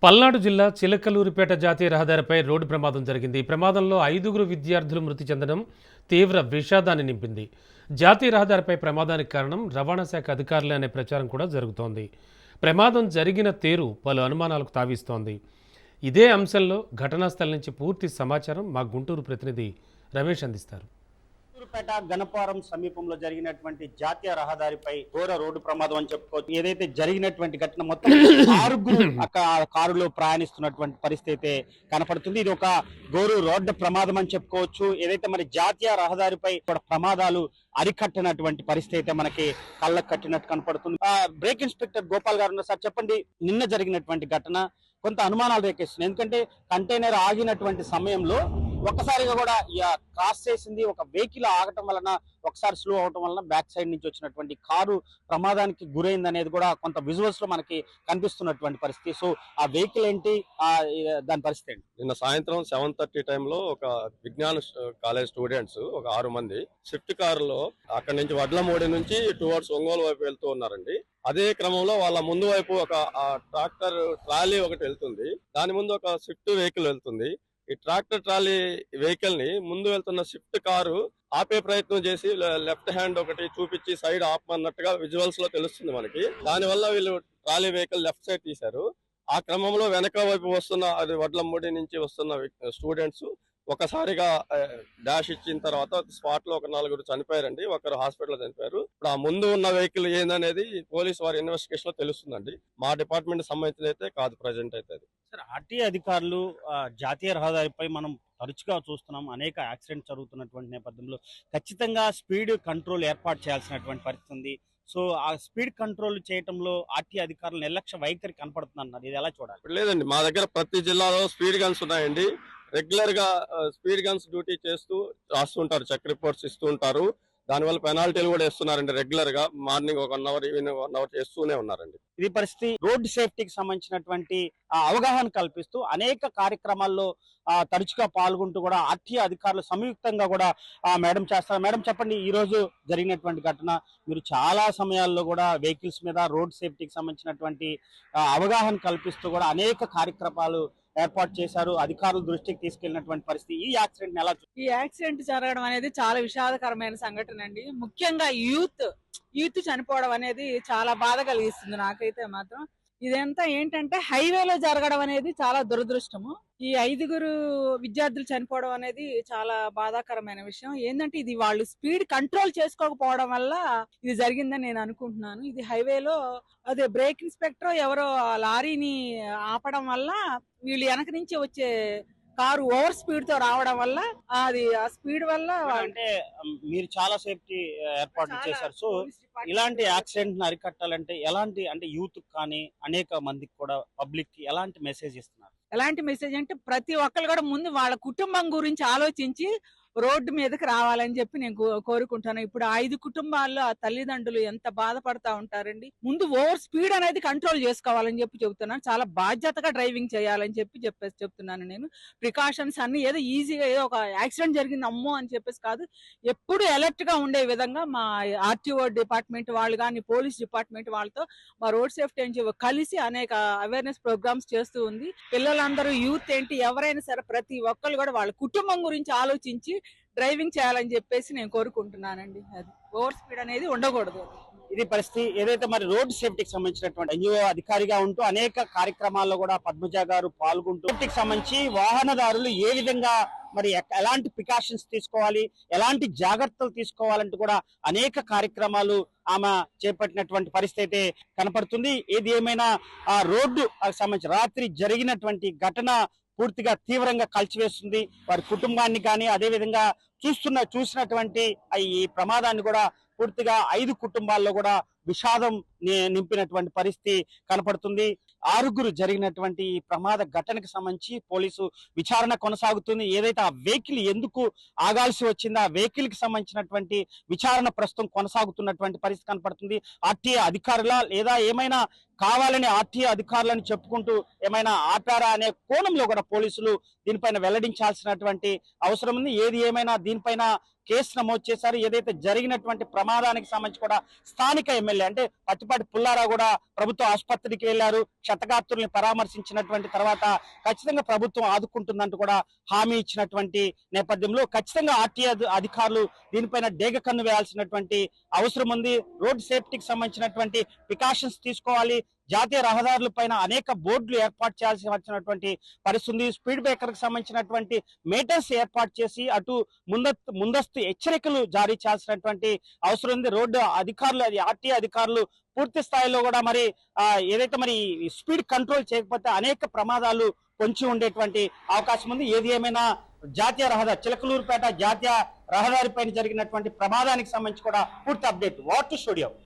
పల్నాడు జిల్లా చిలకలూరిపేట జాతీయ రహదారిపై రోడ్డు ప్రమాదం జరిగింది. ఈ ప్రమాదంలో 5 విద్యార్థులు మృతి చెందడం తీవ్ర విషాదాన్ని నింపింది. జాతీయ రహదారిపై ప్రమాదానికి కారణం రవాణా శాఖ అధికారులే అనే ప్రచారం కూడా జరుగుతోంది. ప్రమాదం జరిగిన తీరు పలు అనుమానాలకు తావిస్తోంది. ఇదే అంశంలో ఘటనా స్థలం నుంచి పూర్తి సమాచారం మా గుంటూరు ప్రతినిధి రమేష్ అందిస్తారు. చిలకలూరిపేట గణపవరం సమీపంలో జరిగినటువంటి జాతీయ రహదారిపై ఘోర రోడ్డు ప్రమాదం అని చెప్పుకోవచ్చు. ఏదైతే జరిగినటువంటి ఘటన మొత్తం 6 కారులో ప్రయాణిస్తున్నటువంటి పరిస్థితి అయితే కనపడుతుంది. ఇది ఒక ఘోర రోడ్డు ప్రమాదం అని చెప్పుకోవచ్చు. ఏదైతే మరి జాతీయ రహదారిపై ప్రమాదాలు అరికట్టినటువంటి పరిస్థితి అయితే మనకి కళ్ళకు కట్టినట్టు కనపడుతుంది. బ్రేక్ ఇన్స్పెక్టర్ గోపాల్ గారు ఉన్నారు. సార్ చెప్పండి, నిన్న జరిగినటువంటి ఘటన కొంత అనుమానాలు రేకేస్తుంది. ఎందుకంటే కంటైనర్ ఆగినటువంటి సమయంలో ఒక్కసారిగా కూడా క్రాస్ చేసింది ఒక వెహికల్ ఆగటం వలన, ఒకసారి స్లో అవటం వలన బ్యాక్ సైడ్ నుంచి వచ్చినటువంటి కారు ప్రమాదానికి గురైంది అనేది కూడా కొంత విజువల్స్ లో మనకి కనిపిస్తున్నటువంటి పరిస్థితి. సో ఆ వెహికల్ ఏంటి, దాని పరిస్థితి ఏంటి? నిన్న సాయంత్రం 7:30 టైంలో ఒక విజ్ఞాన కాలేజ్ స్టూడెంట్స్ ఒక 6 మంది స్విఫ్ట్ కారులో అక్కడి నుంచి వడ్లమూడి నుంచి టువర్డ్స్ ఒంగోలు వైపు వెళ్తూ ఉన్నారండి. అదే క్రమంలో వాళ్ళ ముందు వైపు ఒక ట్రాక్టర్ ట్రాలీ ఒకటి వెళ్తుంది. దాని ముందు ఒక స్విఫ్ట్ వెహికల్ వెళ్తుంది. ఈ ట్రాక్టర్ ట్రాలీ వెహికల్ ని ముందు వెళ్తున్న స్విఫ్ట్ కారు ఆపే ప్రయత్నం చేసి లెఫ్ట్ హ్యాండ్ ఒకటి చూపించి సైడ్ ఆపమన్నట్టుగా విజువల్స్ లో తెలుస్తుంది మనకి. దాని వల్ల వీళ్ళు ట్రాలీ వెహికల్ లెఫ్ట్ సైడ్ తీశారు. ఆ క్రమంలో వెనక వైపు వస్తున్న అది వడ్లమూడి నుంచి వస్తున్న స్టూడెంట్స్ ఒకసారిగా డాష్ ఇచ్చిన తర్వాత స్పాట్ లో ఒక 4 చనిపోయారండి. ఒకరు హాస్పిటల్ చనిపోయారు. ఇప్పుడు ఆ ముందు ఉన్న వెహికల్ ఏందనేది పోలీసు వారి ఇన్వెస్టిగేషన్ లో తెలుస్తుందండి. మా డిపార్ట్మెంట్ సంబంధించిన అయితే కాదు ప్రజెంట్ అయితే. అది సార్, ఆర్టీఏ అధికారులు జాతీయ రహదారిపై మనం తరచుగా చూస్తున్నాం. అనేక యాక్సిడెంట్స్ జరుగుతున్నటువంటి నేపథ్యంలో ఖచ్చితంగా స్పీడ్ కంట్రోల్ ఏర్పాటు చేయాల్సినటువంటి పరిస్థితి ఉంది. సో ఆ స్పీడ్ కంట్రోల్ చేయడంలో ఆర్టీఏ అధికారులు నిర్లక్ష్య వైఖరి కనపడుతున్నారు. ఇది ఎలా చూడాలి? లేదండి, మా దగ్గర ప్రతి జిల్లాలో స్పీడ్ గన్స్ ఉన్నాయండి. రెగ్యులర్ గా స్పీడ్ గన్స్ డ్యూటీ చేస్తూ రాస్తుంటారు, చెక్ రిపోర్ట్స్ ఇస్తూ ఉంటారు. దానివల్ల పెనాల్టీలు కూడా ఇస్తున్నారండి. రెగ్యులర్ గా మార్నింగ్ 1 అవర్, ఈవినింగ్ 1 అవర్ చేస్తూనే ఉన్నారండి. ఇది పరిస్థితి. రోడ్డు సేఫ్టీకి సంబంధించినటువంటి అవగాహన కల్పిస్తూ అనేక కార్యక్రమాల్లో తరచుగా పాల్గొంటూ కూడా ఆర్టీఏ అధికారులు సంయుక్తంగా కూడా మేడం చేస్తారు. మేడం చెప్పండి, ఈ రోజు జరిగినటువంటి ఘటన, మీరు చాలా సమయాల్లో కూడా వెహికల్స్ మీద రోడ్ సేఫ్టీకి సంబంధించినటువంటి అవగాహన కల్పిస్తూ కూడా అనేక కార్యక్రమాలు ఏర్పాటు చేశారు. అధికారుల దృష్టికి తీసుకెళ్లినటువంటి పరిస్థితి. ఈ యాక్సిడెంట్ ఎలా? ఈ యాక్సిడెంట్ జరగడం అనేది చాలా విషాదకరమైన సంఘటన అండి. ముఖ్యంగా యూత్ చనిపోవడం అనేది చాలా బాధ కలిగిస్తుంది నాకైతే మాత్రం. ఇదంతా ఏంటంటే హైవేలో జరగడం అనేది చాలా దురదృష్టము. ఈ 5 విద్యార్థులు చనిపోవడం అనేది చాలా బాధాకరమైన విషయం. ఏంటంటే ఇది వాళ్ళు స్పీడ్ కంట్రోల్ చేసుకోకపోవడం వల్ల ఇది జరిగిందని నేను అనుకుంటున్నాను. ఇది హైవేలో అదే బ్రేక్ ఇన్స్పెక్టర్ ఎవరో లారీని ఆపడం వల్ల వీళ్ళు వెనక నుంచి వచ్చే కారు ఓవర్ స్పీడ్ తో రావడం వల్ల అది ఆ స్పీడ్ వల్ల అంటే మీరు చాలా సేఫ్టీ ఏర్పాట్లు చేశారు. సో ఇలాంటి యాక్సిడెంట్ ని అరికట్టాలంటే ఎలాంటి, అంటే యూత్ కానీ అనేక మందికి కూడా పబ్లిక్ కి ఎలాంటి మెసేజ్ ఇస్తున్నారు? ఎలాంటి మెసేజ్ అంటే ప్రతి ఒక్కరు కూడా ముందు వాళ్ళ కుటుంబం గురించి ఆలోచించి రోడ్డు మీదకి రావాలని చెప్పి నేను కోరుకుంటాను. ఇప్పుడు 5 కుటుంబాల్లో ఆ తల్లిదండ్రులు ఎంత బాధపడతా ఉంటారండి. ముందు ఓవర్ స్పీడ్ అనేది కంట్రోల్ చేసుకోవాలని చెప్పి చెబుతున్నాను. చాలా బాధ్యతగా డ్రైవింగ్ చేయాలని చెప్పి చెప్తున్నాను నేను. ప్రికాషన్స్ అన్ని ఏదో ఈజీగా ఏదో ఒక యాక్సిడెంట్ జరిగింది అమ్మో అని చెప్పేసి కాదు, ఎప్పుడు అలర్ట్ గా ఉండే విధంగా మా ఆర్టీఓ డిపార్ట్మెంట్ వాళ్ళు కానీ పోలీస్ డిపార్ట్మెంట్ వాళ్ళతో మా రోడ్ సేఫ్టీ అని కలిసి అనేక అవేర్నెస్ ప్రోగ్రామ్స్ చేస్తూ ఉంది. పిల్లలందరూ యూత్ ఏంటి ఎవరైనా సరే ప్రతి ఒక్కరు కూడా వాళ్ళ కుటుంబం గురించి ఆలోచించి డ్రైవింగ్ చేయాలని చెప్పేసి నేను కోరుకుంటున్నానండి. అది ఓవర్ స్పీడ్ అనేది ఉండకూడదు. ఇది పరిస్థితి. ఏదైతే మరి రోడ్ సేఫ్టీకి సంబంధించినటువంటి ఎన్జిఓ అధికారిగా ఉంటూ అనేక కార్యక్రమాల్లో కూడా పద్మజ గారు పాల్గొంటూ సేఫ్టీకి సంబంధించి వాహనదారులు ఏ విధంగా మరి ఎలాంటి ప్రికాషన్స్ తీసుకోవాలి, ఎలాంటి జాగ్రత్తలు తీసుకోవాలంటూ కూడా అనేక కార్యక్రమాలు ఆమె చేపట్టినటువంటి పరిస్థితి అయితే కనపడుతుంది. ఏది ఏమైనా ఆ రోడ్డు సంబంధించి రాత్రి జరిగినటువంటి ఘటన పూర్తిగా తీవ్రంగా కలిచివేస్తుంది వారి కుటుంబాన్ని కానీ, అదే విధంగా చూసినటువంటి ఈ ప్రమాదాన్ని కూడా పూర్తిగా 5 కుటుంబాల్లో కూడా విషాదం నింపినటువంటి పరిస్థితి కనపడుతుంది. 6 జరిగినటువంటి ఈ ప్రమాద ఘటనకు సంబంధించి పోలీసు విచారణ కొనసాగుతుంది. ఏదైతే ఆ వెహికల్ ఎందుకు ఆగాల్సి వచ్చిందో ఆ వెహికల్ కి సంబంధించినటువంటి విచారణ ప్రస్తుతం కొనసాగుతున్నటువంటి పరిస్థితి కనపడుతుంది. ఆర్టీఏ అధికారుల లేదా ఏమైనా కావాలని ఆర్టీఓ అధికారులను చెప్పుకుంటూ ఏమైనా ఆపారా అనే కోణంలో కూడా పోలీసులు దీనిపైన వెల్లడించాల్సినటువంటి అవసరం ఉంది. ఏది ఏమైనా దీనిపైన కేసు నమోదు చేశారు. ఏదైతే జరిగినటువంటి ప్రమాదానికి సంబంధించి కూడా స్థానిక ఎమ్మెల్యే అంటే పత్తిపాటి పుల్లారావు కూడా ప్రభుత్వ ఆసుపత్రికి వెళ్లారు. క్షతగాత్రుల్ని పరామర్శించినటువంటి తర్వాత ఖచ్చితంగా ప్రభుత్వం ఆదుకుంటుందంటూ కూడా హామీ ఇచ్చినటువంటి నేపథ్యంలో ఖచ్చితంగా ఆర్టీఓ అధికారులు దీనిపైన డేగ కన్ను వేయాల్సినటువంటి అవసరం ఉంది. రోడ్ సేఫ్టీకి సంబంధించినటువంటి ప్రికాషన్స్ తీసుకోవాలి. జాతీయ రహదారుల పైన అనేక బోర్డులు ఏర్పాటు చేయాల్సి వచ్చినటువంటి పరిస్థితి. స్పీడ్ బ్రేకర్ కి సంబంధించినటువంటి మీటర్స్ ఏర్పాటు చేసి అటు ముందస్తు హెచ్చరికలు జారీ చేయాల్సినటువంటి అవసరం ఉంది. రోడ్డు అధికారులు ఆర్టీఓ అధికారులు పూర్తి స్థాయిలో కూడా మరి ఏదైతే మరి స్పీడ్ కంట్రోల్ చేయకపోతే అనేక ప్రమాదాలు పొంచి ఉండేటువంటి అవకాశం ఉంది. ఏది ఏమైనా జాతీయ రహదారి చిలకలూరుపేట జాతీయ రహదారి పైన జరిగినటువంటి ప్రమాదానికి సంబంధించి కూడా పూర్తి అప్డేట్. What to studio.